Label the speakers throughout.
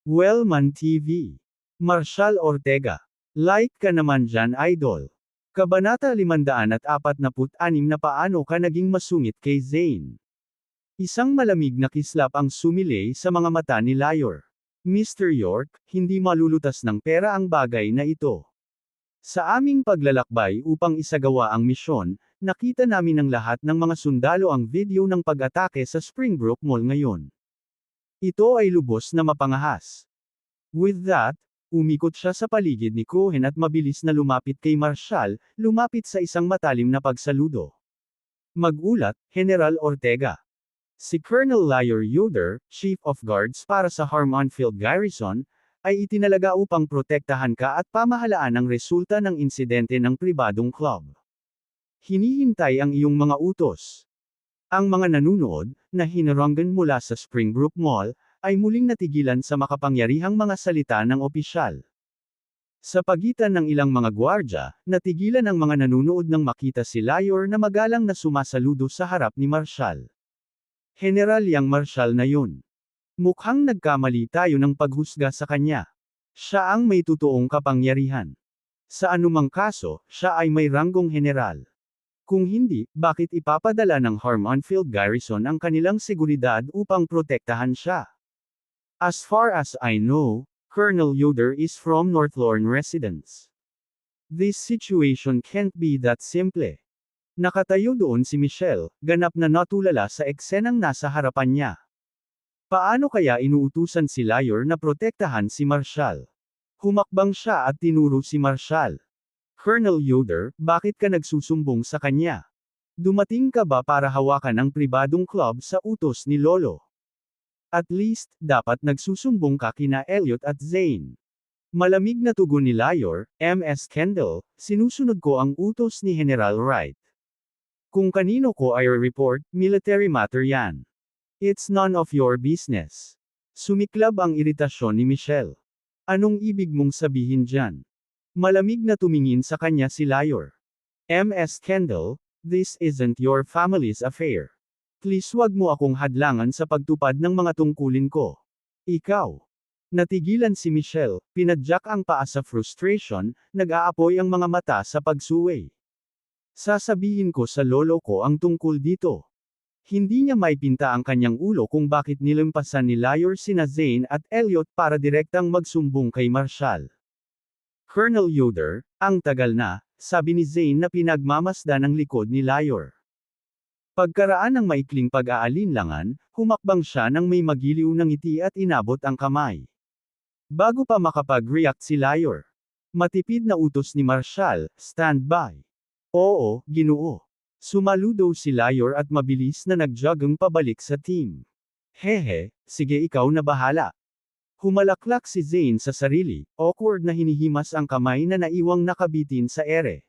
Speaker 1: Wellman TV. Marshall Ortega. Like ka naman dyan, idol. Kabanata 546 na paano ka naging masungit kay Zayn. Isang malamig na kislap ang sumilay sa mga mata ni Lior. Mr. York, hindi malulutas ng pera ang bagay na ito. Sa aming paglalakbay upang isagawa ang misyon, nakita namin ng lahat ng mga sundalo ang video ng pag-atake sa Springbrook Mall ngayon. Ito ay lubos na mapangahas. With that, umikot siya sa paligid ni Cohen at mabilis na lumapit kay Marshall, lumapit sa isang matalim na pagsaludo. Magulat, General Ortega. Si Colonel Lior Yoder, Chief of Guards para sa Harmonfield Garrison, ay itinalaga upang protektahan ka at pamahalaan ang resulta ng insidente ng pribadong club. Hinihintay ang iyong mga utos. Ang mga nanunood, na hinaranggan mula sa Springbrook Mall, ay muling natigilan sa makapangyarihang mga salita ng opisyal. Sa pagitan ng ilang mga gwardya, natigilan ang mga nanunood nang makita si Lior na magalang na sumasaludo sa harap ni Marshall. General yang Marshall na yun. Mukhang nagkamali tayo ng paghusga sa kanya. Siya ang may totoong kapangyarihan. Sa anumang kaso, siya ay may ranggong general. Kung hindi, bakit ipapadala ng Harmonfield Garrison ang kanilang seguridad upang protektahan siya? As far as I know, Colonel Yoder is from North Lorne residence. This situation can't be that simple. Nakatayo doon si Michelle, ganap na natulala sa eksenang nasa harapan niya. Paano kaya inuutusan si Lior na protektahan si Marshall? Humakbang siya at tinuro si Marshall. Colonel Yoder, bakit ka nagsusumbong sa kanya? Dumating ka ba para hawakan ang pribadong club sa utos ni Lolo? At least, dapat nagsusumbong ka kina Elliot at Zayn. Malamig na tugon ni Lior, Ms. Kendall, sinusunod ko ang utos ni General Wright. Kung kanino ko ay report, military matter yan. It's none of your business. Sumiklab ang iritasyon ni Michelle. Anong ibig mong sabihin dyan? Malamig na tumingin sa kanya si Lior. Ms. Kendall, this isn't your family's affair. Please wag mo akong hadlangan sa pagtupad ng mga tungkulin ko. Ikaw. Natigilan si Michelle, pinadyak ang paa sa frustration, nag-aapoy ang mga mata sa pagsuway. Sasabihin ko sa lolo ko ang tungkol dito. Hindi niya maipinta ang kanyang ulo kung bakit nilampasan ni Lior sina Zayn at Elliot para direktang magsumbong kay Marshall. Colonel Yoder, ang tagal na, sabi ni Zayn na pinagmamasdan ang likod ni Lior. Pagkaraan ng maikling pag-aalinlangan, humakbang siya nang may magiliw ng ngiti at inabot ang kamay. Bago pa makapag-react si Lior. Matipid na utos ni Marshall, stand by. Oo, Ginoo. Sumaludo si Lior at mabilis na nagjogging pabalik sa team. Hehe, sige ikaw na bahala. Humalaklak si Zayn sa sarili, awkward na hinihimas ang kamay na naiwang nakabitin sa ere.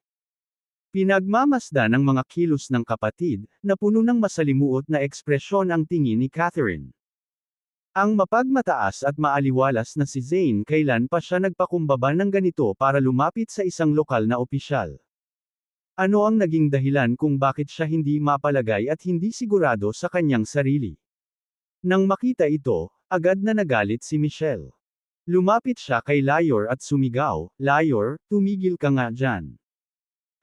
Speaker 1: Pinagmamasdan ng mga kilos ng kapatid, na puno ng masalimuot na ekspresyon ang tingin ni Catherine. Ang mapagmataas at maaliwalas na si Zayn kailan pa siya nagpakumbaba ng ganito para lumapit sa isang lokal na opisyal. Ano ang naging dahilan kung bakit siya hindi mapalagay at hindi sigurado sa kanyang sarili? Nang makita ito, agad na nagalit si Michelle. Lumapit siya kay Lior at sumigaw, Lior, tumigil ka nga dyan.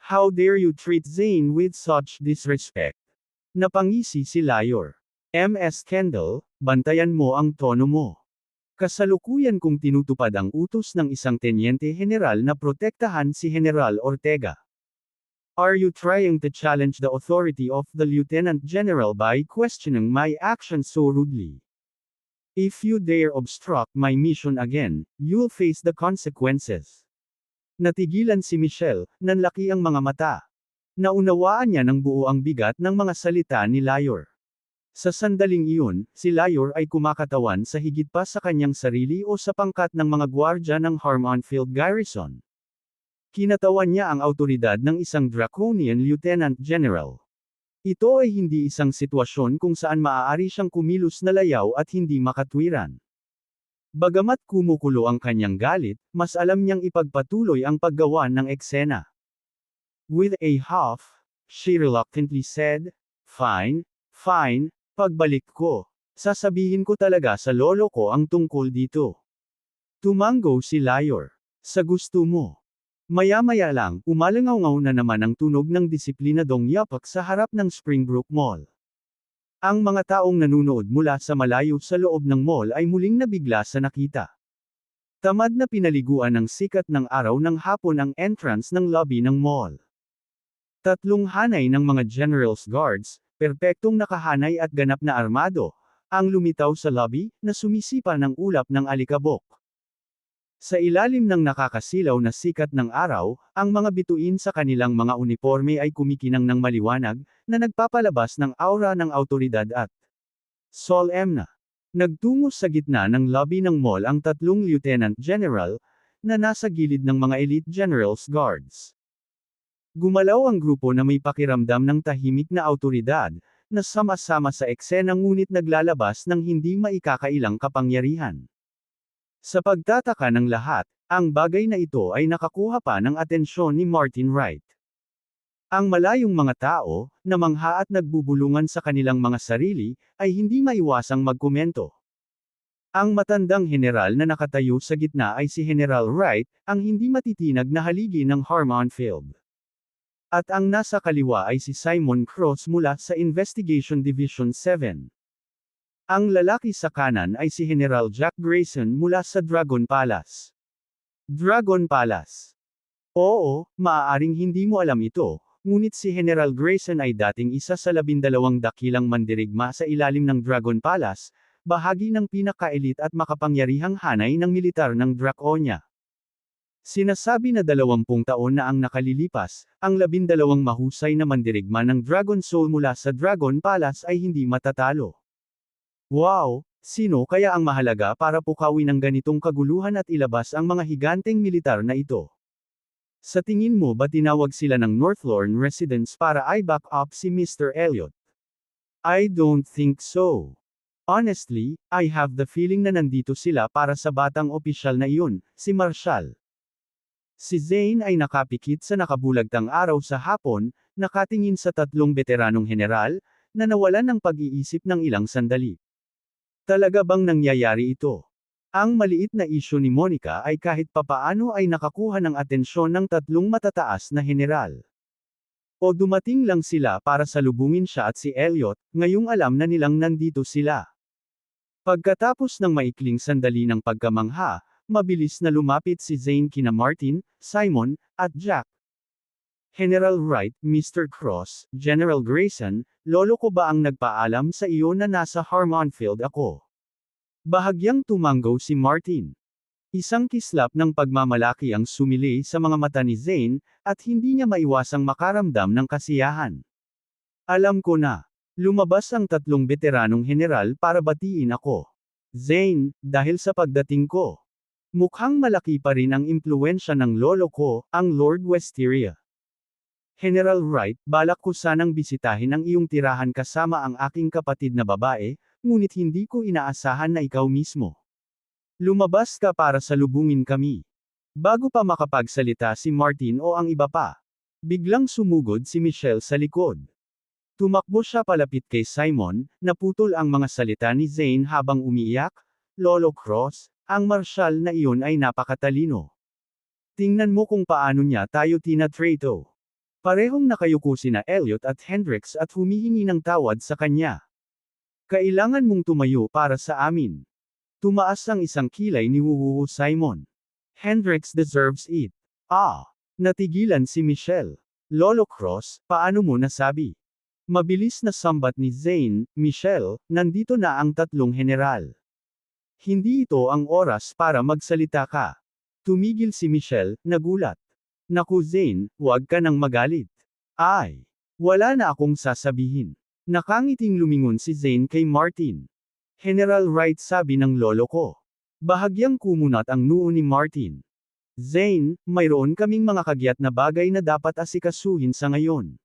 Speaker 1: How dare you treat Zayn with such disrespect? Napangisi si Lior. Ms. Kendall, bantayan mo ang tono mo. Kasalukuyan kong tinutupad ang utos ng isang tenyente general na protektahan si General Ortega. Are you trying to challenge the authority of the Lieutenant General by questioning my actions so rudely? If you dare obstruct my mission again, you'll face the consequences. Natigilan si Michelle, nanlaki ang mga mata. Naunawaan niya ng buo ang bigat ng mga salita ni Lior. Sa sandaling iyon, si Lior ay kumakatawan sa higit pa sa kanyang sarili o sa pangkat ng mga gwardya ng Harmonfield Garrison. Kinatawan niya ang awtoridad ng isang draconian lieutenant general. Ito ay hindi isang sitwasyon kung saan maaari siyang kumilos na layaw at hindi makatwiran. Bagamat kumukulo ang kanyang galit, mas alam niyang ipagpatuloy ang paggawa ng eksena. With a huff, she reluctantly said, Fine, fine, pagbalik ko. Sasabihin ko talaga sa lolo ko ang tungkol dito. Tumango si Lior. Sa gusto mo. Maya-maya lang, umalangaw-ngaw na naman ang tunog ng disiplinadong yapak sa harap ng Springbrook Mall. Ang mga taong nanunood mula sa malayo sa loob ng mall ay muling nabigla sa nakita. Tamad na pinaliguan ng sikat ng araw ng hapon ang entrance ng lobby ng mall. Tatlong hanay ng mga General's Guards, perpektong nakahanay at ganap na armado, ang lumitaw sa lobby, na sumisipa ng ulap ng alikabok. Sa ilalim ng nakakasilaw na sikat ng araw, ang mga bituin sa kanilang mga uniforme ay kumikinang ng maliwanag, na nagpapalabas ng aura ng awtoridad at solemn na. Nagtungo sa gitna ng lobby ng mall ang tatlong Lieutenant General, na nasa gilid ng mga Elite General's Guards. Gumalaw ang grupo na may pakiramdam ng tahimik na awtoridad, na sama-sama sa eksena ngunit naglalabas ng hindi maikakailang kapangyarihan. Sa pagtataka ng lahat, ang bagay na ito ay nakakuha pa ng atensyon ni Martin Wright. Ang malayong mga tao, na mangha at nagbubulungan sa kanilang mga sarili, ay hindi maiwasang magkomento. Ang matandang general na nakatayo sa gitna ay si General Wright, ang hindi matitinag na haligi ng Harmon Field. At ang nasa kaliwa ay si Simon Cross mula sa Investigation Division 7. Ang lalaki sa kanan ay si General Jack Grayson mula sa Dragon Palace. Dragon Palace. Oo, maaaring hindi mo alam ito, ngunit si General Grayson ay dating isa sa 12 dakilang mandirigma sa ilalim ng Dragon Palace, bahagi ng pinaka-elite at makapangyarihang hanay ng militar ng Draconia. Sinasabi na 20 taon na ang nakalilipas, ang 12 mahusay na mandirigma ng Dragon Soul mula sa Dragon Palace ay hindi matatalo. Wow! Sino kaya ang mahalaga para pukawin ang ganitong kaguluhan at ilabas ang mga higanteng militar na ito? Sa tingin mo ba tinawag sila ng Northlorn residents para i-back up si Mr. Elliot? I don't think so. Honestly, I have the feeling na nandito sila para sa batang opisyal na iyon, si Marshall. Si Zane ay nakapikit sa nakabulagtang araw sa hapon, nakatingin sa tatlong veteranong general, na nawalan ng pag-iisip ng ilang sandali. Talaga bang nangyayari ito? Ang maliit na isyu ni Monica ay kahit papaano ay nakakuha ng atensyon ng tatlong matataas na general. O dumating lang sila para salubungin siya at si Elliot, ngayong alam na nilang nandito sila. Pagkatapos ng maikling sandali ng pagkamangha, mabilis na lumapit si Zane kina Martin, Simon, at Jack. General Wright, Mr. Cross, General Grayson, lolo ko ba ang nagpaalam sa iyo na nasa Harmon Field ako? Bahagyang tumango si Martin. Isang kislap ng pagmamalaki ang sumili sa mga mata ni Zane, at hindi niya maiwasang makaramdam ng kasiyahan. Alam ko na. Lumabas ang tatlong veteranong general para batiin ako. Zane, dahil sa pagdating ko. Mukhang malaki pa rin ang impluwensya ng lolo ko, ang Lord Wisteria. General Wright, balak ko sanang bisitahin ang iyong tirahan kasama ang aking kapatid na babae, ngunit hindi ko inaasahan na ikaw mismo. Lumabas ka para salubungin kami. Bago pa makapagsalita si Martin o ang iba pa, biglang sumugod si Michelle sa likod. Tumakbo siya palapit kay Simon, naputol ang mga salita ni Zane habang umiiyak. Lolo Cross, ang marshal na iyon ay napakatalino. Tingnan mo kung paano niya tayo tinatrato. Parehong nakayuko sina Elliot at Hendrix at humihingi ng tawad sa kanya. Kailangan mong tumayo para sa amin. Tumaas ang isang kilay ni Wuwu Simon. Hendrix deserves it. Natigilan si Michelle. Lolo Cross, paano mo nasabi? Mabilis na sambat ni Zane. Michelle, nandito na ang tatlong general. Hindi ito ang oras para magsalita ka. Tumigil si Michelle, nagulat. Naku Zane, huwag ka nang magalit. Wala na akong sasabihin. Nakangiting lumingon si Zane kay Martin. General Wright, sabi ng lolo ko. Bahagyang kumunat ang noo ni Martin. Zane, mayroon kaming mga kagyat na bagay na dapat asikasuhin sa ngayon.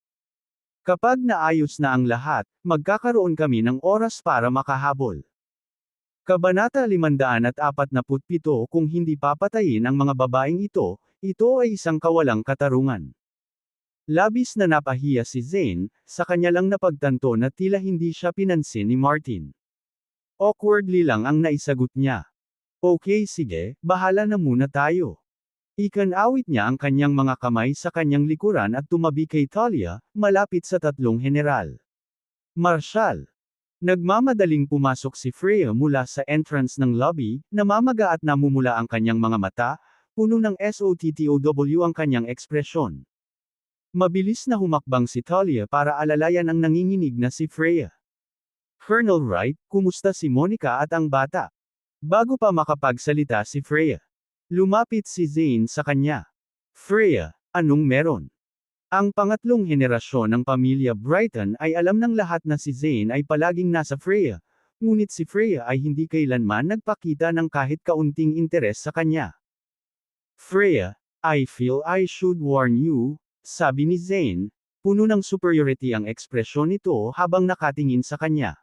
Speaker 1: Kapag naayos na ang lahat, magkakaroon kami ng oras para makahabol. Kabanata 547. Kung hindi papatayin ang mga babaeng ito ay isang kawalang katarungan. Labis na napahiya si Zane, sa kanya lang napagtanto na tila hindi siya pinansin ni Martin. Awkwardly lang ang naisagot niya. Okay sige, bahala na muna tayo. Ikanawit niya ang kanyang mga kamay sa kanyang likuran at tumabi kay Talia, malapit sa tatlong general. Marshal. Nagmamadaling pumasok si Freya mula sa entrance ng lobby, namamaga at namumula ang kanyang mga mata, puno ng SOTTOW ang kanyang ekspresyon. Mabilis na humakbang si Talia para alalayan ang nanginginig na si Freya. Colonel Wright, kumusta si Monica at ang bata? Bago pa makapagsalita si Freya, lumapit si Zane sa kanya. Freya, anong meron? Ang pangatlong henerasyon ng pamilya Brighton ay alam ng lahat na si Zane ay palaging nasa Freya, ngunit si Freya ay hindi kailanman nagpakita ng kahit kaunting interes sa kanya. Freya, I feel I should warn you, sabi ni Zane, puno ng superiority ang ekspresyon nito habang nakatingin sa kanya.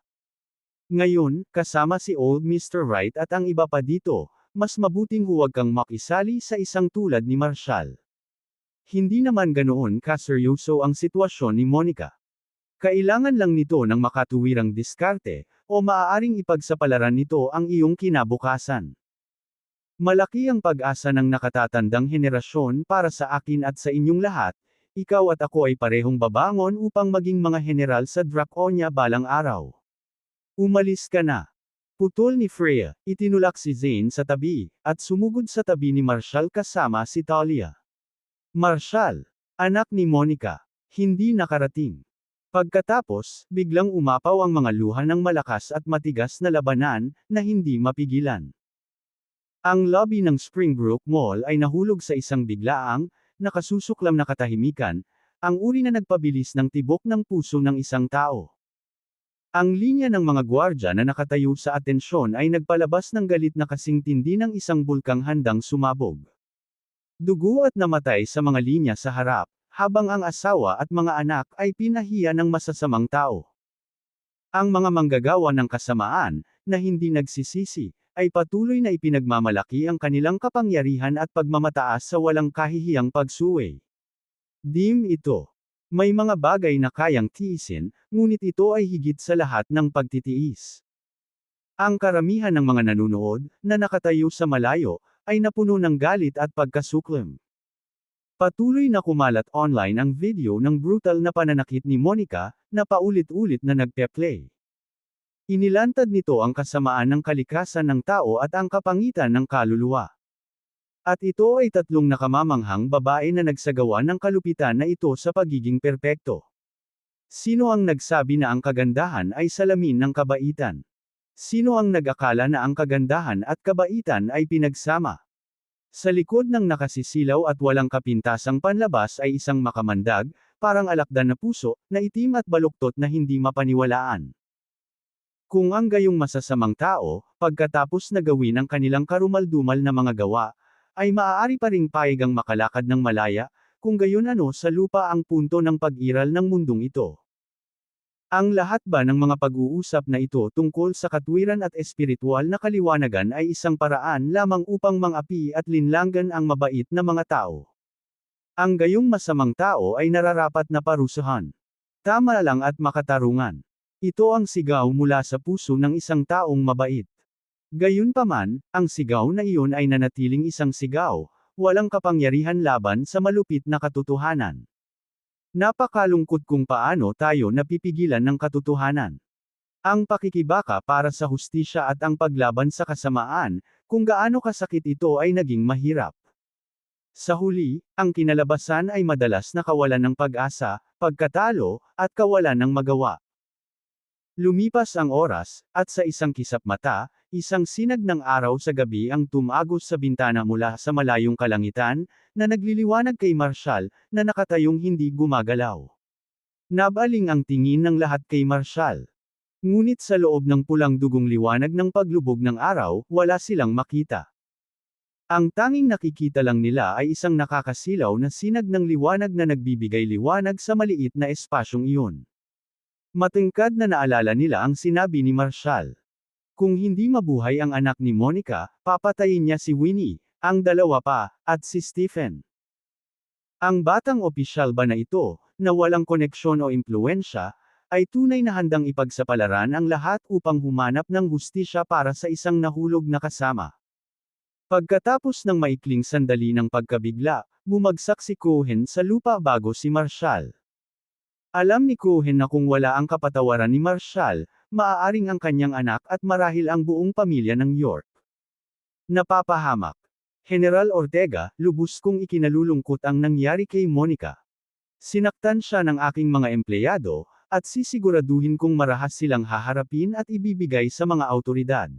Speaker 1: Ngayon, kasama si Old Mr. Wright at ang iba pa dito, mas mabuting huwag kang makisali sa isang tulad ni Marshall. Hindi naman ganoon kaseryoso ang sitwasyon ni Monica. Kailangan lang nito ng makatuwirang diskarte, o maaaring ipagsapalaran nito ang iyong kinabukasan. Malaki ang pag-asa ng nakatatandang henerasyon para sa akin at sa inyong lahat, ikaw at ako ay parehong babangon upang maging mga general sa Draconia balang araw. Umalis ka na. Putol ni Freya, itinulak si Zane sa tabi, at sumugod sa tabi ni Marshall kasama si Talia. Marshall, anak ni Monica, hindi nakarating. Pagkatapos, biglang umapaw ang mga luha ng malakas at matigas na labanan, na hindi mapigilan. Ang lobby ng Springbrook Mall ay nahulog sa isang biglaang, nakasusuklam na katahimikan, ang uri na nagpabilis ng tibok ng puso ng isang tao. Ang linya ng mga gwardya na nakatayo sa atensyon ay nagpalabas ng galit na kasing tindi ng isang bulkang handang sumabog. Dugo at namatay sa mga linya sa harap, habang ang asawa at mga anak ay pinahiya ng masasamang tao. Ang mga manggagawa ng kasamaan, na hindi nagsisisi, ay patuloy na ipinagmamalaki ang kanilang kapangyarihan at pagmamataas sa walang kahihiyang pagsuway. Dim ito. May mga bagay na kayang tiisin, ngunit ito ay higit sa lahat ng pagtitiis. Ang karamihan ng mga nanunood, na nakatayo sa malayo, ay napuno ng galit at pagkasuklam. Patuloy na kumalat online ang video ng brutal na pananakit ni Monica, na paulit-ulit na nagpe-play. Inilantad nito ang kasamaan ng kalikasan ng tao at ang kapangitan ng kaluluwa. At ito ay tatlong nakamamanghang babae na nagsagawa ng kalupitan na ito sa pagiging perpekto. Sino ang nagsabi na ang kagandahan ay salamin ng kabaitan? Sino ang nag-akala na ang kagandahan at kabaitan ay pinagsama? Sa likod ng nakasisilaw at walang kapintasang panlabas ay isang makamandag, parang alakdan na puso, na itim at baluktot na hindi mapaniwalaan. Kung ang gayong masasamang tao, pagkatapos na gawin ang kanilang karumaldumal na mga gawa, ay maaari pa ring payagang makalakad ng malaya, kung gayon ano sa lupa ang punto ng pag-iral ng mundong ito. Ang lahat ba ng mga pag-uusap na ito tungkol sa katwiran at espiritual na kaliwanagan ay isang paraan lamang upang mangapi at linlangan ang mabait na mga tao? Ang gayong masamang tao ay nararapat na parusahan. Tama lang at makatarungan. Ito ang sigaw mula sa puso ng isang taong mabait. Gayunpaman, ang sigaw na iyon ay nanatiling isang sigaw, walang kapangyarihan laban sa malupit na katotohanan. Napakalungkot kung paano tayo napipigilan ng katotohanan. Ang pakikibaka para sa hustisya at ang paglaban sa kasamaan, kung gaano kasakit ito ay naging mahirap. Sa huli, ang kinalabasan ay madalas na kawalan ng pag-asa, pagkatalo, at kawalan ng magawa. Lumipas ang oras, at sa isang kisap mata, isang sinag ng araw sa gabi ang tumagos sa bintana mula sa malayong kalangitan, na nagliliwanag kay Marshall, na nakatayong hindi gumagalaw. Nabaling ang tingin ng lahat kay Marshall. Ngunit sa loob ng pulang dugong liwanag ng paglubog ng araw, wala silang makita. Ang tanging nakikita lang nila ay isang nakakasilaw na sinag ng liwanag na nagbibigay liwanag sa maliit na espasyong iyon. Matingkad na naalala nila ang sinabi ni Marshall. Kung hindi mabuhay ang anak ni Monica, papatayin niya si Winnie, ang dalawa pa, at si Stephen. Ang batang opisyal ba na ito, na walang koneksyon o impluwensya, ay tunay na handang ipagsapalaran ang lahat upang humanap ng hustisya para sa isang nahulog na kasama. Pagkatapos ng maikling sandali ng pagkabigla, bumagsak si Cohen sa lupa bago si Marshall. Alam ni Cohen na kung wala ang kapatawaran ni Marshall, maaaring ang kanyang anak at marahil ang buong pamilya ng York. Napapahamak. General Ortega, lubos kong ikinalulungkot ang nangyari kay Monica. Sinaktan siya ng aking mga empleyado, at sisiguraduhin kong marahas silang haharapin at ibibigay sa mga awtoridad.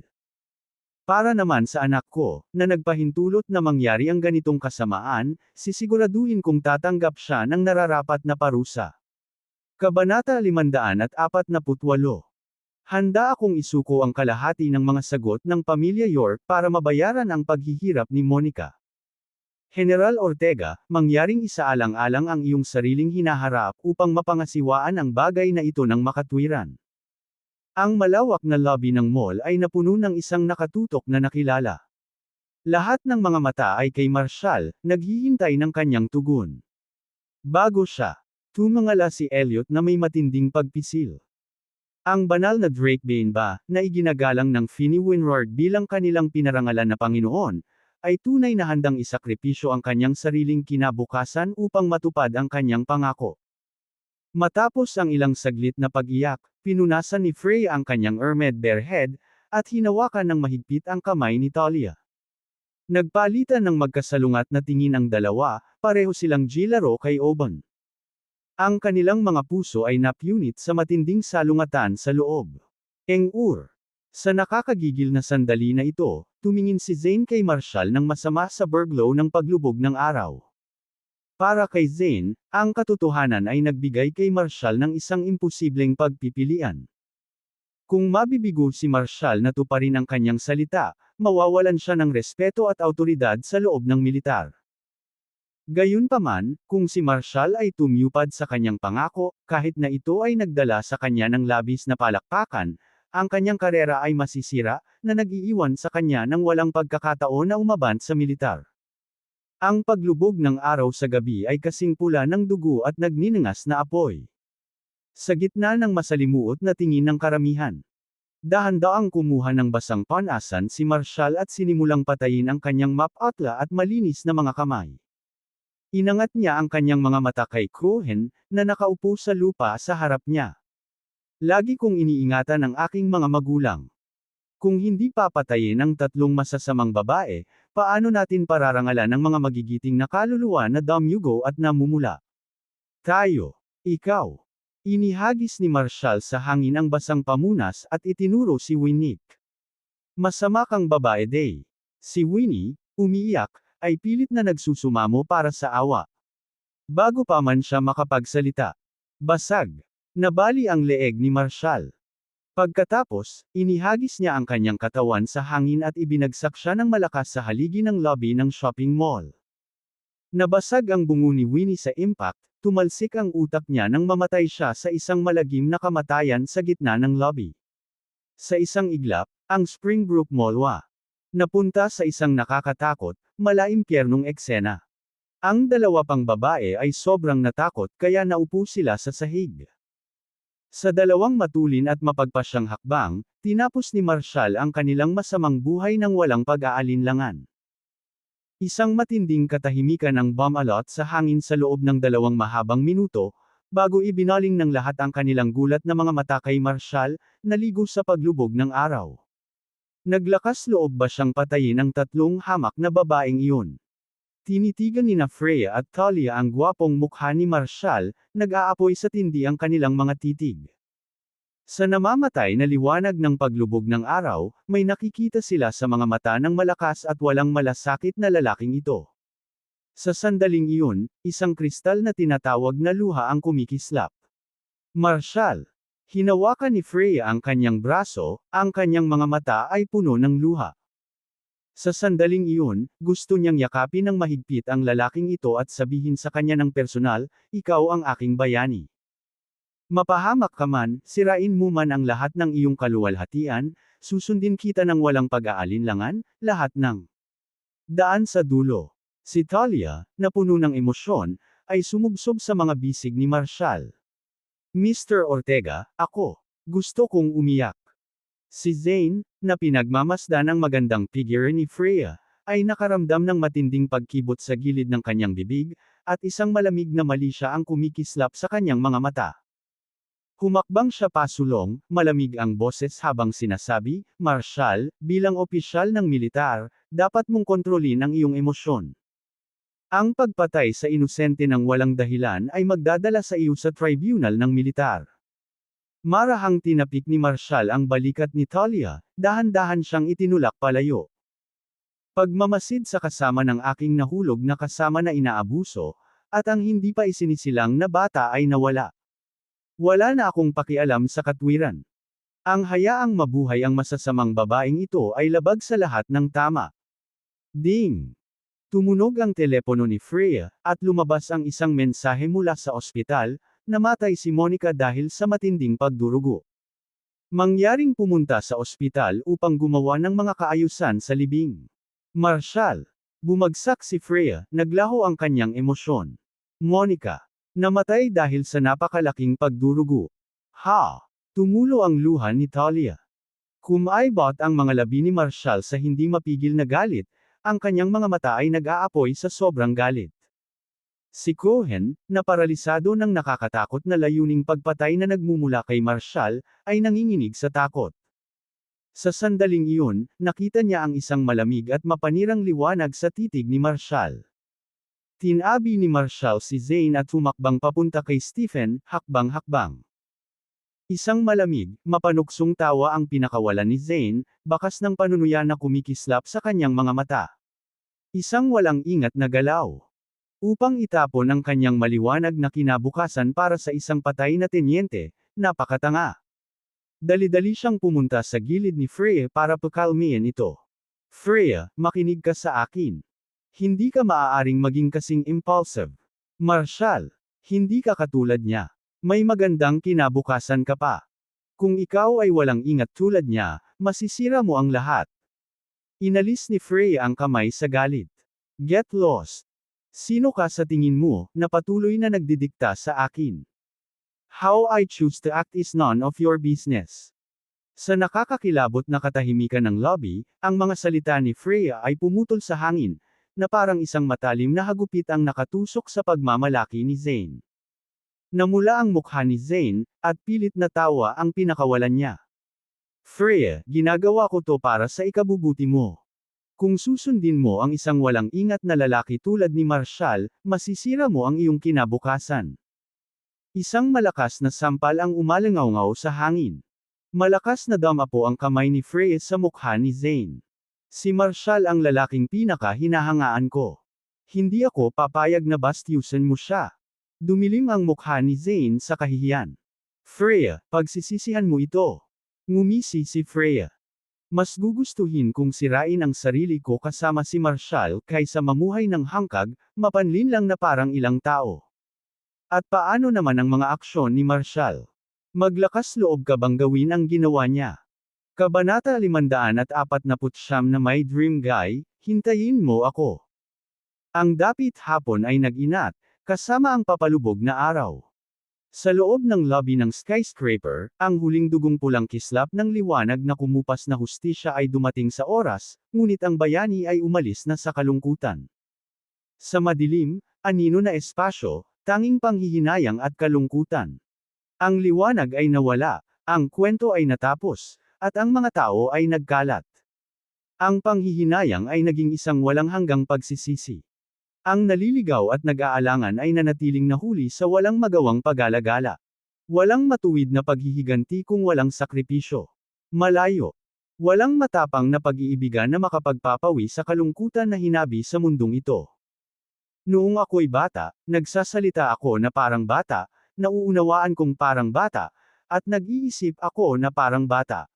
Speaker 1: Para naman sa anak ko, na nagpahintulot na mangyari ang ganitong kasamaan, sisiguraduhin kong tatanggap siya ng nararapat na parusa. Kabanata 548. Handa akong isuko ang kalahati ng mga sagot ng pamilya York para mabayaran ang paghihirap ni Monica. General Ortega, mangyaring isaalang-alang ang iyong sariling hinaharap upang mapangasiwaan ang bagay na ito ng makatwiran. Ang malawak na lobby ng mall ay napuno ng isang nakatutok na nakilala. Lahat ng mga mata ay kay Marshall, naghihintay ng kanyang tugon. Bago siya, tumangala si Elliot na may matinding pagpisil. Ang banal na Drake Bane ba, na iginagalang ng Finney Winward bilang kanilang pinarangalan na Panginoon, ay tunay na handang isakripisyo ang kanyang sariling kinabukasan upang matupad ang kanyang pangako. Matapos ang ilang saglit na pag-iyak, pinunasan ni Freya ang kanyang Ermed Bear Head, at hinawakan ng mahigpit ang kamay ni Talia. Nagpalitan ng magkasalungat na tingin ang dalawa, pareho silang gilaro kay Oban. Ang kanilang mga puso ay napunit sa matinding salungatan sa loob. Sa nakakagigil na sandali na ito, tumingin si Zane kay Marshall ng masama sa burglow ng paglubog ng araw. Para kay Zane, ang katotohanan ay nagbigay kay Marshall ng isang imposibleng pagpipilian. Kung mabibigo si Marshall na tuparin ang kanyang salita, mawawalan siya ng respeto at awtoridad sa loob ng militar. Gayunpaman, kung si Marshall ay tumupad sa kanyang pangako, kahit na ito ay nagdala sa kanya ng labis na palakpakan, ang kanyang karera ay masisira, na nag-iiwan sa kanya ng walang pagkakataon na umabant sa militar. Ang paglubog ng araw sa gabi ay kasing pula ng dugo at nagninangas na apoy. Sa gitna ng masalimuot na tingin ng karamihan, dahan-daang kumuha ng basang panasan si Marshall at sinimulang patayin ang kanyang mapatla at malinis na mga kamay. Inangat niya ang kanyang mga mata kay Cohen, na nakaupo sa lupa sa harap niya. Lagi kong iniingatan ang aking mga magulang. Kung hindi papatayin ang tatlong masasamang babae, paano natin pararangalan ang mga magigiting na kaluluwa na damyugo at namumula? Tayo. Ikaw. Inihagis ni Marshall sa hangin ang basang pamunas at itinuro si Winnie. Masama kang babae, Day. Si Winnie, umiiyak, ay pilit na nagsusumamo para sa awa. Bago pa man siya makapagsalita. Basag. Nabali ang leeg ni Marshall. Pagkatapos, inihagis niya ang kanyang katawan sa hangin at ibinagsak siya ng malakas sa haligi ng lobby ng shopping mall. Nabasag ang bungo ni Winnie sa impact, tumalsik ang utak niya nang mamatay siya sa isang malagim na kamatayan sa gitna ng lobby. Sa isang iglap, ang Springbrook Mall napunta sa isang nakakatakot, malaimpyernong eksena. Ang dalawa pang babae ay sobrang natakot kaya naupo sila sa sahig. Sa dalawang matulin at mapagpasyang hakbang, tinapos ni Marshall ang kanilang masamang buhay ng walang pag-aalinlangan. Isang matinding katahimikan ang bumalot sa hangin sa loob ng 2 mahabang minuto, bago ibinaling ng lahat ang kanilang gulat na mga mata kay Marshall, naligo sa paglubog ng araw. Naglakas loob ba siyang patayin ang 3 hamak na babaeng iyon? Tinitigan ni Freya at Talia ang gwapong mukha ni Marshall, nag-aapoy sa tindi ang kanilang mga titig. Sa namamatay na liwanag ng paglubog ng araw, may nakikita sila sa mga mata ng malakas at walang malasakit na lalaking ito. Sa sandaling iyon, isang kristal na tinatawag na luha ang kumikislap. Marshall. Hinawakan ni Freya ang kanyang braso, ang kanyang mga mata ay puno ng luha. Sa sandaling iyon, gusto niyang yakapin ng mahigpit ang lalaking ito at sabihin sa kanya ng personal, ikaw ang aking bayani. Mapahamak ka man, sirain mo man ang lahat ng iyong kaluwalhatian, susundin kita ng walang pag-aalinlangan, lahat ng daan sa dulo. Si Talia, na puno ng emosyon, ay sumubsob sa mga bisig ni Marshall. Mr. Ortega, ako. Gusto kong umiyak. Si Zane, na pinagmamasdan ang magandang figure ni Freya, ay nakaramdam ng matinding pagkibot sa gilid ng kanyang bibig, at isang malamig na malisya ang kumikislap sa kanyang mga mata. Humakbang siya pasulong, malamig ang boses habang sinasabi, "Marshal, bilang opisyal ng militar, dapat mong kontrolin ang iyong emosyon. Ang pagpatay sa inosente ng walang dahilan ay magdadala sa iyo sa tribunal ng militar." Marahang tinapik ni Marshal ang balikat ni Talia, dahan-dahan siyang itinulak palayo. "Pagmamasid sa kasama ng aking nahulog na kasama na inaabuso, at ang hindi pa isinisilang na bata ay nawala. Wala na akong pakialam sa katwiran. Ang hayaang mabuhay ang masasamang babaeng ito ay labag sa lahat ng tama." Ding! Tumunog ang telepono ni Freya, at lumabas ang isang mensahe mula sa ospital: namatay si Monica dahil sa matinding pagdurugo. Mangyaring pumunta sa ospital upang gumawa ng mga kaayusan sa libing. Marshal! Bumagsak si Freya, naglaho ang kanyang emosyon. "Monica! Namatay dahil sa napakalaking pagdurugo." Ha! Tumulo ang luha ni Talia. Kumaibot ang mga labi ni Marshal sa hindi mapigil na galit, ang kanyang mga mata ay nag-aapoy sa sobrang galit. Si Cohen, na paralisado ng nakakatakot na layuning pagpatay na nagmumula kay Marshal, ay nanginginig sa takot. Sa sandaling iyon, nakita niya ang isang malamig at mapanirang liwanag sa titig ni Marshal. Tinabi ni Marshal si Zane at humakbang papunta kay Stephen, hakbang-hakbang. Isang malamig, mapanuksong tawa ang pinakawalan ni Zane, bakas ng panunuya na kumikislap sa kanyang mga mata. Isang walang ingat na galaw. Upang itapon ang kanyang maliwanag na kinabukasan para sa isang patay na tenyente, napakatanga. Dali-dali siyang pumunta sa gilid ni Freya para pakalmihin ito. "Freya, makinig ka sa akin. Hindi ka maaaring maging kasing impulsive. Marshal, hindi ka katulad niya. May magandang kinabukasan ka pa. Kung ikaw ay walang ingat tulad niya, masisira mo ang lahat." Inalis ni Freya ang kamay sa galit. "Get lost. Sino ka sa tingin mo, na patuloy na nagdidikta sa akin? How I choose to act is none of your business." Sa nakakakilabot na katahimikan ng lobby, ang mga salita ni Freya ay pumutol sa hangin, na parang isang matalim na hagupit ang nakatusok sa pagmamalaki ni Zane. Namula ang mukha ni Zane, at pilit na tawa ang pinakawalan niya. "Freya, ginagawa ko to para sa ikabubuti mo. Kung susundin mo ang isang walang ingat na lalaki tulad ni Marshal, masisira mo ang iyong kinabukasan." Isang malakas na sampal ang umalangaw sa hangin. Malakas na damapo ang kamay ni Freya sa mukha ni Zane. "Si Marshal ang lalaking pinaka-hinahangaan ko. Hindi ako papayag na bastyusan mo siya." Dumilim ang mukha ni Zane sa kahihiyan. "Freya, pagsisisihan mo ito." Ngumisi si Freya. "Mas gugustuhin kong sirain ang sarili ko kasama si Marshal kaysa mamuhay ng hangkag, mapanlin lang na parang ilang tao. At paano naman ang mga aksyon ni Marshal? Maglakas loob ka bang gawin ang ginawa niya?" Kabanata 549 na May Dream Guy, hintayin mo ako. Ang dapit hapon ay nag-inat, kasama ang papalubog na araw. Sa loob ng lobby ng skyscraper, ang huling dugong pulang kislap ng liwanag na kumupas na hustisya ay dumating sa oras, ngunit ang bayani ay umalis na sa kalungkutan. Sa madilim, anino na espasyo, tanging panghihinayang at kalungkutan. Ang liwanag ay nawala, ang kwento ay natapos, at ang mga tao ay nagkalat. Ang panghihinayang ay naging isang walang hanggang pagsisisi. Ang naliligaw at nag-aalangan ay nanatiling nahuli sa walang magawang pag-alagala. Walang matuwid na paghihiganti kung walang sakripisyo. Malayo. Walang matapang na pag-iibigan na makapagpapawi sa kalungkutan na hinabi sa mundong ito. Noong ako'y bata, nagsasalita ako na parang bata, nauunawaan kong parang bata, at nag-iisip ako na parang bata.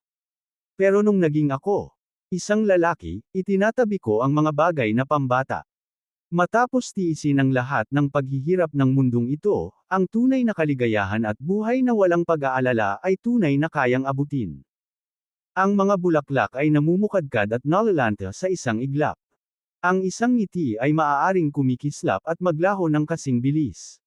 Speaker 1: Pero nung naging ako, isang lalaki, itinatabi ko ang mga bagay na pambata. Matapos tiisin ang lahat ng paghihirap ng mundong ito, ang tunay na kaligayahan at buhay na walang pag-aalala ay tunay na kayang abutin. Ang mga bulaklak ay namumukadkad at nalalanta sa isang iglap. Ang isang ngiti ay maaaring kumikislap at maglaho ng kasing bilis.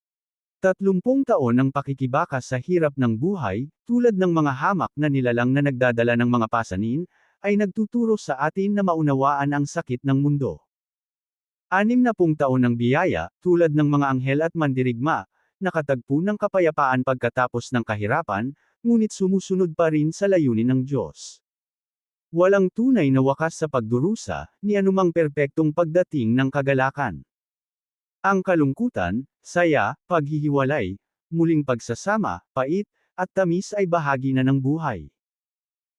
Speaker 1: 30 taon ng pakikibaka sa hirap ng buhay, tulad ng mga hamak na nilalang na nagdadala ng mga pasanin, ay nagtuturo sa atin na maunawaan ang sakit ng mundo. 60 taon ng biyaya, tulad ng mga anghel at mandirigma, nakatagpo ng kapayapaan pagkatapos ng kahirapan, ngunit sumusunod pa rin sa layunin ng Diyos. Walang tunay na wakas sa pagdurusa, ni anumang perpektong pagdating ng kagalakan. Ang kalungkutan, saya, paghihiwalay, muling pagsasama, pait, at tamis ay bahagi na ng buhay.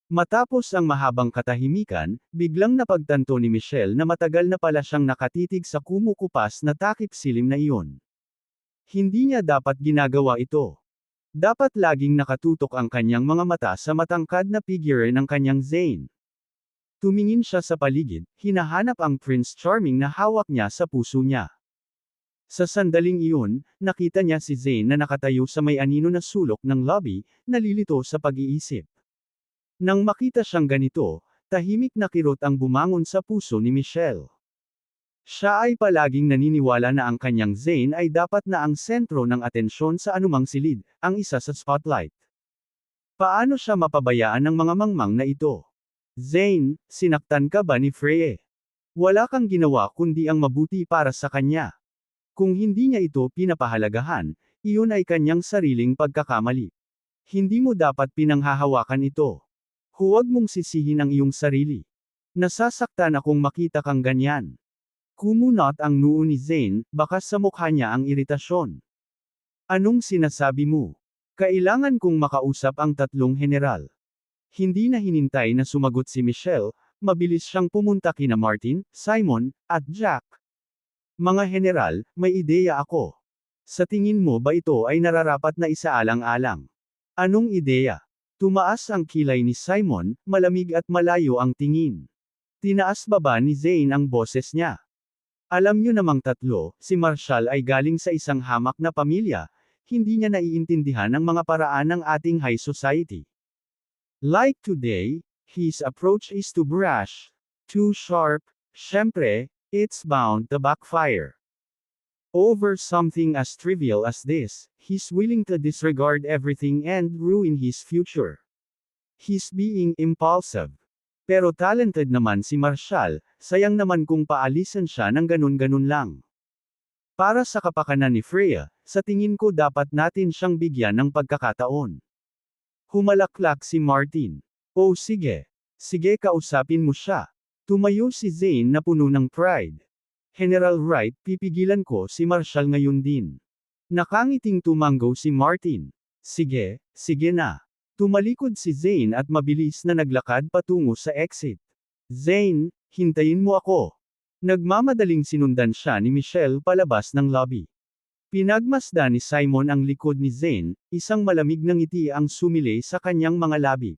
Speaker 1: Matapos ang mahabang katahimikan, biglang napagtanto ni Michelle na matagal na pala siyang nakatitig sa kumukupas na takip silim na iyon. Hindi niya dapat ginagawa ito. Dapat laging nakatutok ang kanyang mga mata sa matangkad na figure ng kanyang Zane. Tumingin siya sa paligid, hinahanap ang Prince Charming na hawak niya sa puso niya. Sa sandaling iyon, nakita niya si Zane na nakatayo sa may anino na sulok ng lobby, nalilito sa pag-iisip. Nang makita siyang ganito, tahimik na kirot ang bumangon sa puso ni Michelle. Siya ay palaging naniniwala na ang kanyang Zane ay dapat na ang sentro ng atensyon sa anumang silid, ang isa sa spotlight. Paano siya mapabayaan ng mga mangmang na ito? Zane, sinaktan ka ba ni Freya? Wala kang ginawa kundi ang mabuti para sa kanya. Kung hindi niya ito pinapahalagahan, iyon ay kanyang sariling pagkakamali. Hindi mo dapat pinanghahawakan ito. Huwag mong sisihin ang iyong sarili. Nasasaktan akong makita kang ganyan. Kumunot ang noo ni Zane, bakas sa mukha niya ang iritasyon. Anong sinasabi mo? Kailangan kong makausap ang tatlong general. Hindi na hinintay na sumagot si Michelle, mabilis siyang pumunta kina Martin, Simon, at Jack. Mga general, may ideya ako. Sa tingin mo ba ito ay nararapat na isaalang-alang? Anong ideya? Tumaas ang kilay ni Simon, malamig at malayo ang tingin. Tinaas baba ni Zane ang boses niya. Alam niyo namang tatlo, si Marshall ay galing sa isang hamak na pamilya, hindi niya naiintindihan ang mga paraan ng ating high society. Like today, his approach is too brash, too sharp, syempre, it's bound to backfire. Over something as trivial as this, he's willing to disregard everything and ruin his future. He's being impulsive. Pero talented naman si Marshall, sayang naman kung paalisan siya ng ganun-ganun lang. Para sa kapakanan ni Freya, sa tingin ko dapat natin siyang bigyan ng pagkakataon. Humalaklak si Martin. Oh sige. Sige, kausapin mo siya. Tumayo si Zane na puno ng pride. General Wright, pipigilan ko si Marshall ngayon din. Nakangiting tumango si Martin. Sige, sige na. Tumalikod si Zane at mabilis na naglakad patungo sa exit. Zane, hintayin mo ako. Nagmamadaling sinundan siya ni Michelle palabas ng lobby. Pinagmasdan ni Simon ang likod ni Zane, isang malamig na ngiti ang sumilay sa kanyang mga labi.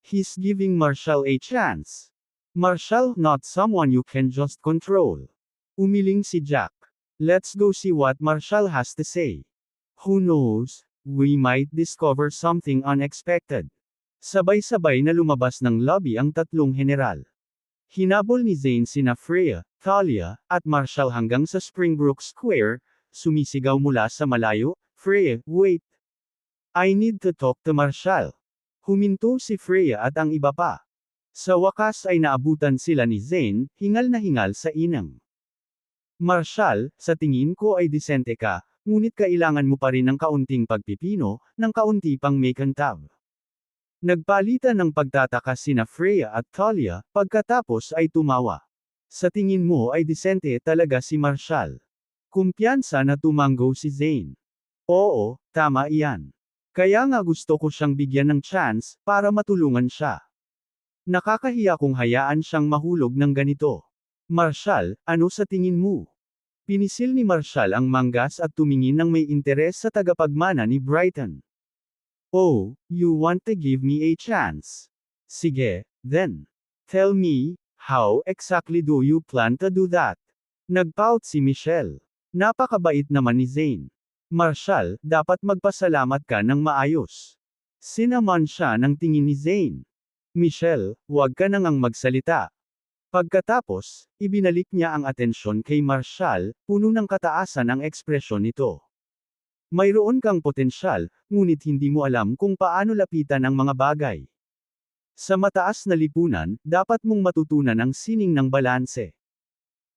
Speaker 1: He's giving Marshall a chance. Marshall, not someone you can just control. Umiling si Jack. Let's go see what Marshall has to say. Who knows, we might discover something unexpected. Sabay-sabay na lumabas ng lobby ang tatlong general. Hinabol ni Zane sina Freya, Thalia, at Marshall hanggang sa Springbrook Square. Sumisigaw mula sa malayo, Freya, wait. I need to talk to Marshall. Huminto si Freya at ang iba pa. Sa wakas ay naabutan sila ni Zane, hingal na hingal sa inang. Marshall, sa tingin ko ay disente ka, ngunit kailangan mo pa rin ng kaunting pagpipino, ng kaunti pang makantab. Nagpalitan ng pagtataka sina Freya at Thalia, pagkatapos ay tumawa. Sa tingin mo ay disente talaga si Marshall. Kumpiyansa na tumango si Zane. Oo, tama iyan. Kaya nga gusto ko siyang bigyan ng chance, para matulungan siya. Nakakahiya kung hayaan siyang mahulog ng ganito. Marshall, ano sa tingin mo? Pinisil ni Marshall ang manggas at tumingin ng may interes sa tagapagmana ni Brighton. Oh, you want to give me a chance? Sige, then. Tell me, how exactly do you plan to do that? Nagpout si Michelle. Napakabait naman ni Zane. Marshall, dapat magpasalamat ka ng maayos. Sinaman siya ng tingin ni Zane. Michelle, huwag ka nang magsalita. Pagkatapos, ibinalik niya ang atensyon kay Marshall, puno ng kataasan ang ekspresyon nito. Mayroon kang potensyal, ngunit hindi mo alam kung paano lapitan ang mga bagay. Sa mataas na lipunan, dapat mong matutunan ang sining ng balanse.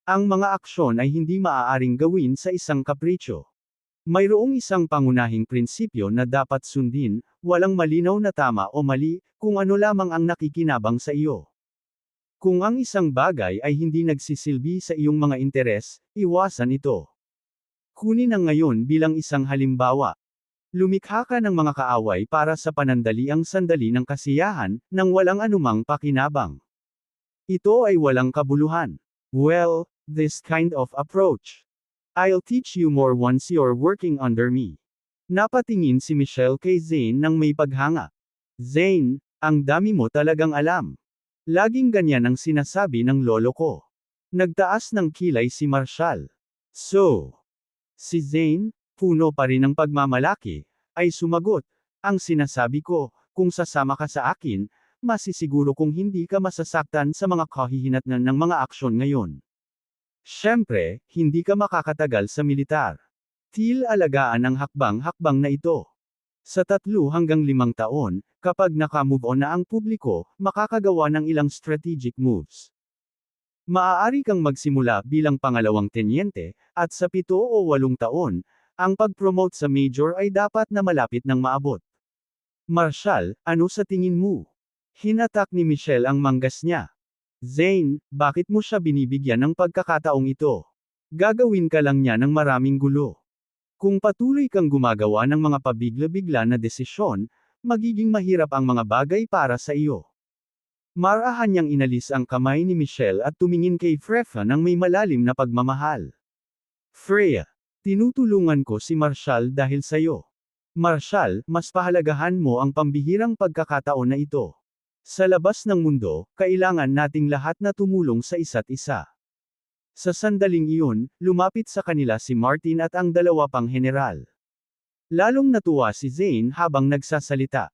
Speaker 1: Ang mga aksyon ay hindi maaaring gawin sa isang kapritsyo. Mayroong isang pangunahing prinsipyo na dapat sundin, walang malinaw na tama o mali, kung ano lamang ang nakikinabang sa iyo. Kung ang isang bagay ay hindi nagsisilbi sa iyong mga interes, iwasan ito. Kunin ang ngayon bilang isang halimbawa. Lumikha ka ng mga kaaway para sa panandaliang sandali ng kasiyahan, nang walang anumang pakinabang. Ito ay walang kabuluhan. Well, this kind of approach. I'll teach you more once you're working under me. Napatingin si Michelle kay Zane nang may paghanga. Zane, ang dami mo talagang alam. Laging ganyan ang sinasabi ng lolo ko. Nagtaas ng kilay si Marshall. So, si Zane, puno pa rin ng pagmamalaki, ay sumagot, ang sinasabi ko, kung sasama ka sa akin, masisiguro kung hindi ka masasaktan sa mga kahihinatnan ng mga aksyon ngayon. Siyempre, hindi ka makakatagal sa militar. Alagaan ang hakbang-hakbang na ito. Sa 3 hanggang 5 taon, kapag naka-move on na ang publiko, makakagawa ng ilang strategic moves. Maaari kang magsimula bilang pangalawang tenyente, at sa 7 o 8 taon, ang pag-promote sa major ay dapat na malapit ng maabot. Marshall, ano sa tingin mo? Hinatak ni Michelle ang manggas niya. Zane, bakit mo siya binibigyan ng pagkakataong ito? Gagawin ka lang niya ng maraming gulo. Kung patuloy kang gumagawa ng mga pabigla-bigla na desisyon, magiging mahirap ang mga bagay para sa iyo. Marahan niyang inalis ang kamay ni Michelle at tumingin kay Freya ng may malalim na pagmamahal. Freya, tinutulungan ko si Marshall dahil sayo. Marshall, mas pahalagahan mo ang pambihirang pagkakataon na ito. Sa labas ng mundo, kailangan nating lahat na tumulong sa isa't isa. Sa sandaling iyon, lumapit sa kanila si Martin at ang 2 pang general. Lalong natuwa si Zane habang nagsasalita.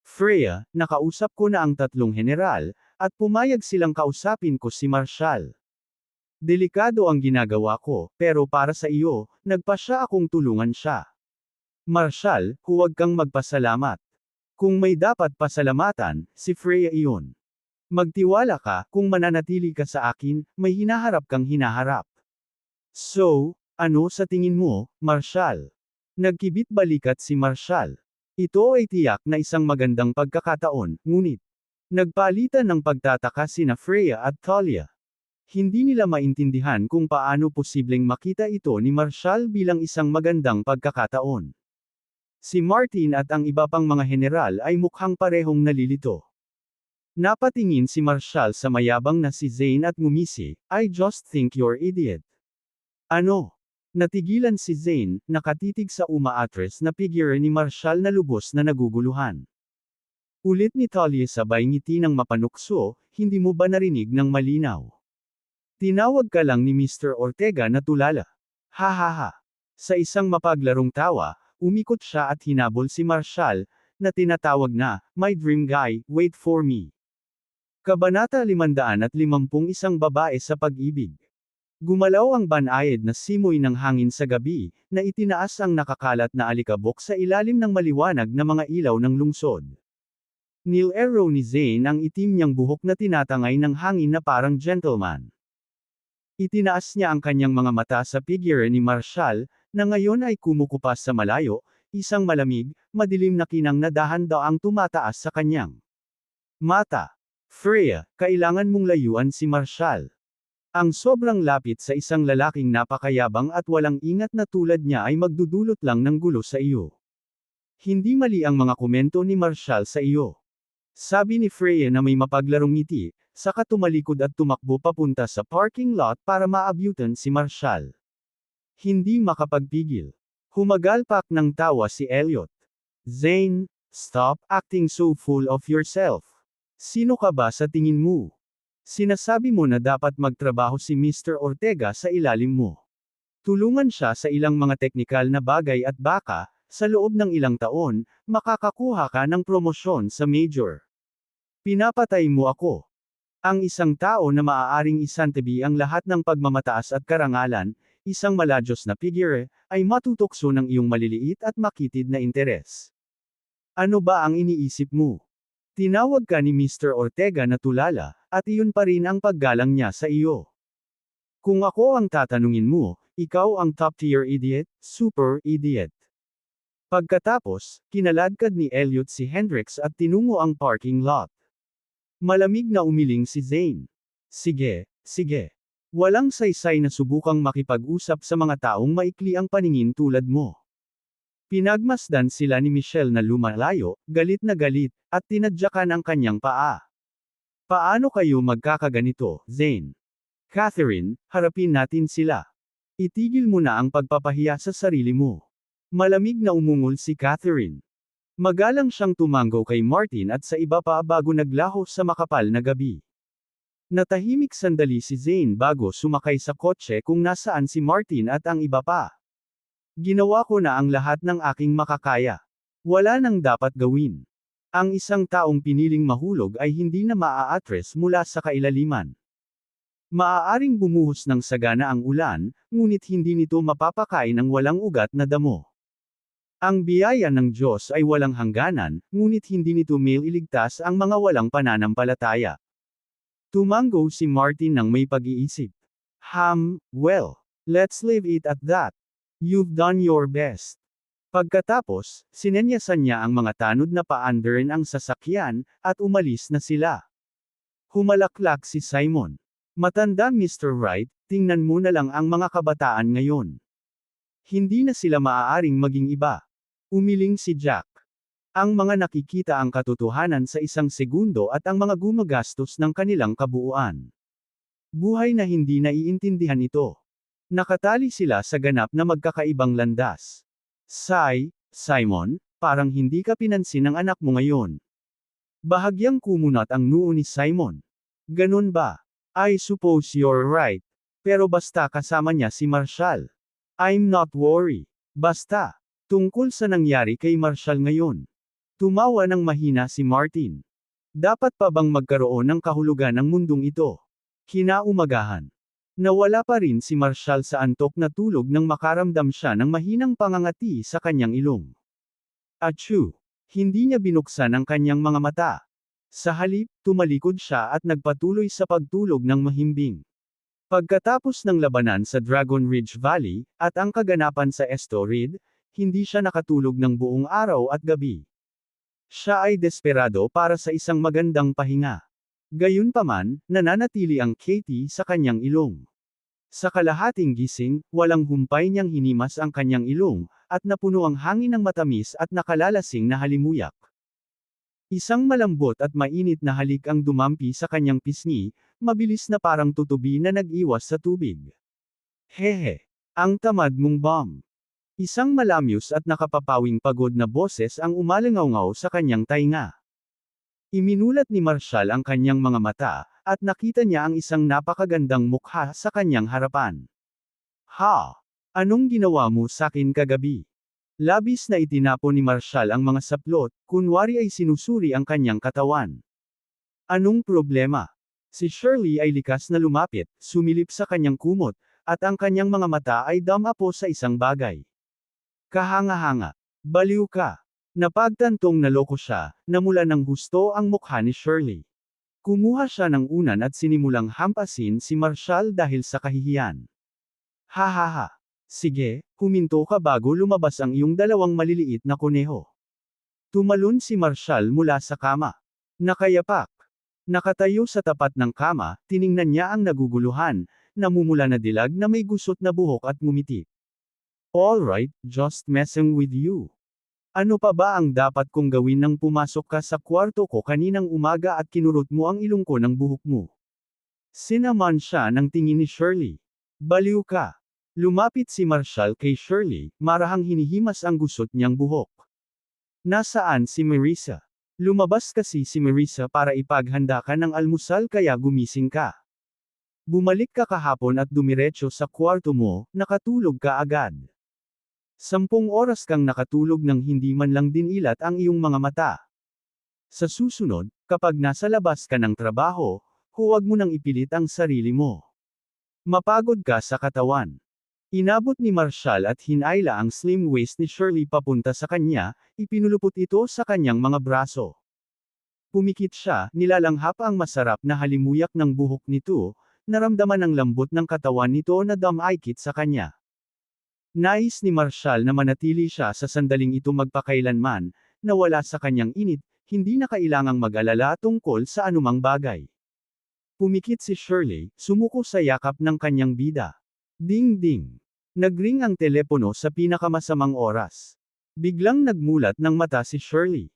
Speaker 1: Freya, nakausap ko na ang 3 general, at pumayag silang kausapin ko si Marshall. Delikado ang ginagawa ko, pero para sa iyo, nagpasya akong tulungan siya. Marshall, huwag kang magpasalamat. Kung may dapat pasalamatan, si Freya iyon. Magtiwala ka, kung mananatili ka sa akin, may hinaharap kang hinaharap. So, ano sa tingin mo, Marshall? Nagkibit balikat si Marshall. Ito ay tiyak na isang magandang pagkakataon, ngunit nagpalitan ng pagtataka sina Freya at Talia. Hindi nila maintindihan kung paano posibleng makita ito ni Marshall bilang isang magandang pagkakataon. Si Martin at ang iba pang mga general ay mukhang parehong nalilito. Napatingin si Marshall sa mayabang na si Zane at ngumisi, I just think you're idiot. Ano? Natigilan si Zane, nakatitig sa umaatres na figure ni Marshall na lubos na naguguluhan. Ulit ni Talia sabay ngiti ng mapanukso, hindi mo ba narinig ng malinaw? Tinawag ka lang ni Mr. Ortega na tulala. Ha ha ha. Sa isang mapaglarong tawa, umikot siya at hinabol si Marshall, na tinatawag na, my dream guy, wait for me. Kabanata 551 Babae sa pag-ibig. Gumalaw ang banayad na simoy ng hangin sa gabi, na itinaas ang nakakalat na alikabok sa ilalim ng maliwanag na mga ilaw ng lungsod. Nilero ni Zane ang itim niyang buhok na tinatangay ng hangin na parang gentleman. Itinaas niya ang kanyang mga mata sa figure ni Marshall, na ngayon ay kumukupas sa malayo, isang malamig, madilim na kinang na dahan-daang tumataas sa kanyang mata. Freya, kailangan mong layuan si Marshall. Ang sobrang lapit sa isang lalaking napakayabang at walang ingat na tulad niya ay magdudulot lang ng gulo sa iyo. Hindi mali ang mga komento ni Marshall sa iyo. Sabi ni Freya na may mapaglarong ngiti, saka tumalikod at tumakbo papunta sa parking lot para maabyutan si Marshall. Hindi makapagpigil. Humagalpak ng tawa si Elliot. Zane, stop acting so full of yourself. Sino ka ba sa tingin mo? Sinasabi mo na dapat magtrabaho si Mr. Ortega sa ilalim mo. Tulungan siya sa ilang mga teknikal na bagay at baka, sa loob ng ilang taon, makakakuha ka ng promosyon sa major. Pinapatay mo ako. Ang isang tao na maaaring isantabi ang lahat ng pagmamataas at karangalan, isang maladyos na figure, ay matutokso ng iyong maliliit at makitid na interes. Ano ba ang iniisip mo? Tinawag ka ni Mr. Ortega na tulala, at iyon pa rin ang paggalang niya sa iyo. Kung ako ang tatanungin mo, ikaw ang top-tier idiot, super idiot. Pagkatapos, kinaladkad ni Elliot si Hendrix at tinungo ang parking lot. Malamig na umiling si Zane. Sige, sige. Walang saysay na subukang makipag-usap sa mga taong maikli ang paningin tulad mo. Pinagmasdan sila ni Michelle na lumalayo, galit na galit, at tinadyakan ang kanyang paa. Paano kayo magkakaganito, Zane? Catherine, harapin natin sila. Itigil mo na ang pagpapahiya sa sarili mo. Malamig na umungol si Catherine. Magalang siyang tumango kay Martin at sa iba pa bago naglaho sa makapal na gabi. Natahimik sandali si Zane bago sumakay sa kotse kung nasaan si Martin at ang iba pa. Ginawa ko na ang lahat ng aking makakaya. Wala nang dapat gawin. Ang isang taong piniling mahulog ay hindi na maa-atres mula sa kailaliman. Maaaring bumuhos ng sagana ang ulan, ngunit hindi nito mapapakain ang walang ugat na damo. Ang biyaya ng Diyos ay walang hangganan, ngunit hindi nito mailigtas ang mga walang pananampalataya. Tumango si Martin ng may pag-iisip. Well, let's leave it at that. You've done your best. Pagkatapos, sinenyasan niya ang mga tanod na paandarin ang sasakyan, at umalis na sila. Humalaklak si Simon. Matanda Mr. Wright, tingnan mo na lang ang mga kabataan ngayon. Hindi na sila maaaring maging iba. Umiling si Jack. Ang mga nakikita ang katotohanan sa isang segundo at ang mga gumagastos ng kanilang kabuuan. Buhay na hindi naiintindihan ito. Nakatali sila sa ganap na magkakaibang landas. Simon, parang hindi ka pinansin ng anak mo ngayon. Bahagyang kumunat ang noo ni Simon. Ganun ba? I suppose you're right. Pero basta kasama niya si Marshall. I'm not worried. Basta. Tungkol sa nangyari kay Marshall ngayon. Tumawa ng mahina si Martin. Dapat pa bang magkaroon ng kahulugan ng mundong ito? Kinaumagahan. Nawala pa rin si Marshall sa antok na tulog nang makaramdam siya ng mahinang pangangati sa kanyang ilong. Achoo! Hindi niya binuksan ang kanyang mga mata. Sa halip, tumalikod siya at nagpatuloy sa pagtulog ng mahimbing. Pagkatapos ng labanan sa Dragon Ridge Valley, at ang kaganapan sa Esto Ridge, hindi siya nakatulog ng buong araw at gabi. Siya ay desperado para sa isang magandang pahinga. Gayunpaman, nananatili ang Katie sa kanyang ilong. Sa kalahating gising, walang humpay niyang hinimas ang kanyang ilong, at napuno ang hangin ng matamis at nakalalasing na halimuyak. Isang malambot at mainit na halik ang dumampi sa kanyang pisngi, mabilis na parang tutubi na nag-iwas sa tubig. Hehe! Ang tamad mong bomb! Isang malamyos at nakapapawing pagod na boses ang umalingaw sa kanyang tainga. Iminulat ni Marshall ang kanyang mga mata, at nakita niya ang isang napakagandang mukha sa kanyang harapan. Ha! Anong ginawa mo sakin kagabi? Labis na itinapon ni Marshall ang mga saplot, kunwari ay sinusuri ang kanyang katawan. Anong problema? Si Shirley ay likas na lumapit, sumilip sa kanyang kumot, at ang kanyang mga mata ay damapo sa isang bagay. Kahanga-hanga. Baliw ka. Napagtantong naloko siya, namula ng husto ang mukha ni Shirley. Kumuha siya ng unan at sinimulang hampasin si Marshall dahil sa kahihiyan. Hahaha. Sige, huminto ka bago lumabas ang iyong dalawang maliliit na kuneho. Tumalon si Marshall mula sa kama. Nakayapak. Nakatayo sa tapat ng kama, tiningnan niya ang naguguluhan, namumula na dilag na may gusot na buhok at ngumiti. Alright, just messing with you. Ano pa ba ang dapat kong gawin nang pumasok ka sa kwarto ko kaninang umaga at kinurot mo ang ilong ko ng buhok mo? Sinaman siya ng tingin ni Shirley. Baliw ka. Lumapit si Marshall kay Shirley, marahang hinihimas ang gusot niyang buhok. Nasaan si Marissa? Lumabas kasi si Marissa para ipaghanda ka ng almusal kaya gumising ka. Bumalik ka kahapon at dumiretso sa kwarto mo, nakatulog ka agad. 10 oras kang nakatulog nang hindi man lang dinilat ang iyong mga mata. Sa susunod, kapag nasa labas ka ng trabaho, huwag mo nang ipilit ang sarili mo. Mapagod ka sa katawan. Inabot ni Marshall at hinayla ang slim waist ni Shirley papunta sa kanya, ipinulupot ito sa kanyang mga braso. Pumikit siya, nilalanghap ang masarap na halimuyak ng buhok nito, naramdaman ang lambot ng katawan nito na dumaikit sa kanya. Nais ni Marshall na manatili siya sa sandaling ito magpakailanman, na wala sa kanyang init, hindi na kailangang mag-alala tungkol sa anumang bagay. Pumikit si Shirley, sumuko sa yakap ng kanyang bida. Ding-ding. Nagring ang telepono sa pinakamasamang oras. Biglang nagmulat ng mata si Shirley.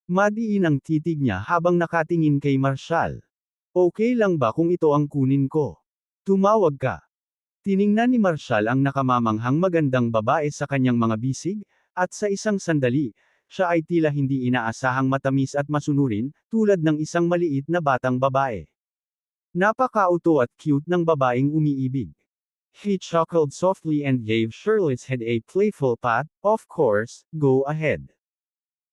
Speaker 1: Madiin ang titig niya habang nakatingin kay Marshall. Okay lang ba kung ito ang kunin ko? Tumawag ka. Tiningnan ni Marshall ang nakamamanghang magandang babae sa kanyang mga bisig, at sa isang sandali, siya ay tila hindi inaasahang matamis at masunurin, tulad ng isang maliit na batang babae. Napakauto at cute ng babaeng umiibig. He chuckled softly and gave Shirley's head a playful pat. Of course, go ahead.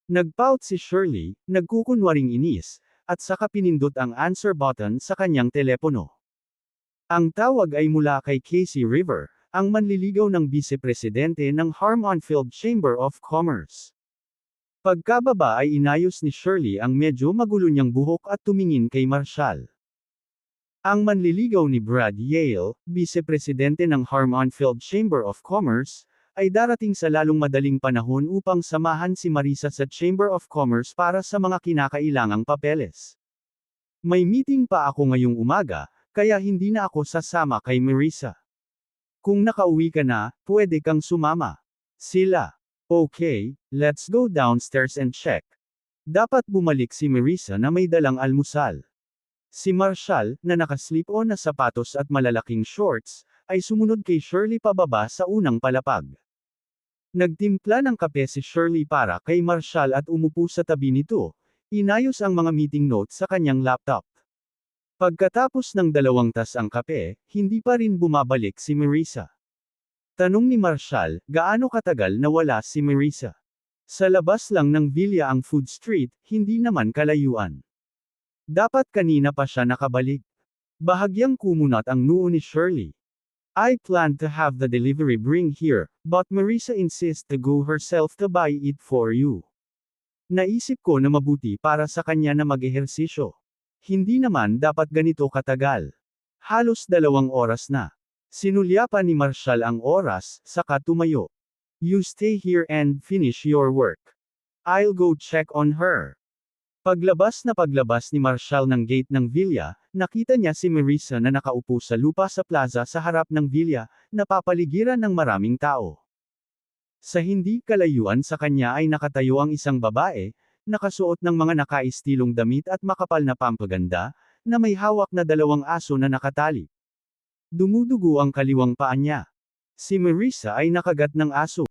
Speaker 1: Nagpout si Shirley, nagkukunwaring inis, at saka pinindot ang answer button sa kanyang telepono. Ang tawag ay mula kay Casey River, ang manliligaw ng Bisepresidente ng Harmon-Field Chamber of Commerce. Pagkababa ay inayos ni Shirley ang medyo magulo niyang buhok at tumingin kay Marshall. Ang manliligaw ni Brad Yale, Bisepresidente ng Harmon-Field Chamber of Commerce, ay darating sa lalong madaling panahon upang samahan si Marisa sa Chamber of Commerce para sa mga kinakailangang papeles. May meeting pa ako ngayong umaga, kaya hindi na ako sasama kay Marisa. Kung nakauwi ka na, pwede kang sumama. Sila. Okay, let's go downstairs and check. Dapat bumalik si Marisa na may dalang almusal. Si Marshall, na naka-slip-on na sapatos at malalaking shorts, ay sumunod kay Shirley pababa sa unang palapag. Nagtimpla ng kape si Shirley para kay Marshall at umupo sa tabi nito, inayos ang mga meeting notes sa kanyang laptop. Pagkatapos ng 2 tas ang kape, hindi pa rin bumabalik si Marisa. Tanong ni Marshall, gaano katagal na wala si Marisa? Sa labas lang ng Villa ang Food Street, hindi naman kalayuan. Dapat kanina pa siya nakabalik. Bahagyang kumunat ang noo ni Shirley. I planned to have the delivery bring here, but Marisa insists to go herself to buy it for you. Naisip ko na mabuti para sa kanya na mag-ehersisyo. Hindi naman dapat ganito katagal. Halos 2 oras na. Sinulyapan ni Marshall ang oras, saka tumayo. You stay here and finish your work. I'll go check on her. Paglabas ni Marshall ng gate ng Villa, nakita niya si Marisa na nakaupo sa lupa sa plaza sa harap ng Villa, napapaligiran ng maraming tao. Sa hindi kalayuan sa kanya ay nakatayo ang isang babae, nakasuot ng mga nakaistilong damit at makapal na pampaganda, na may hawak na 2 aso na nakatali. Dumudugo ang kaliwang paa niya. Si Marisa ay nakagat ng aso.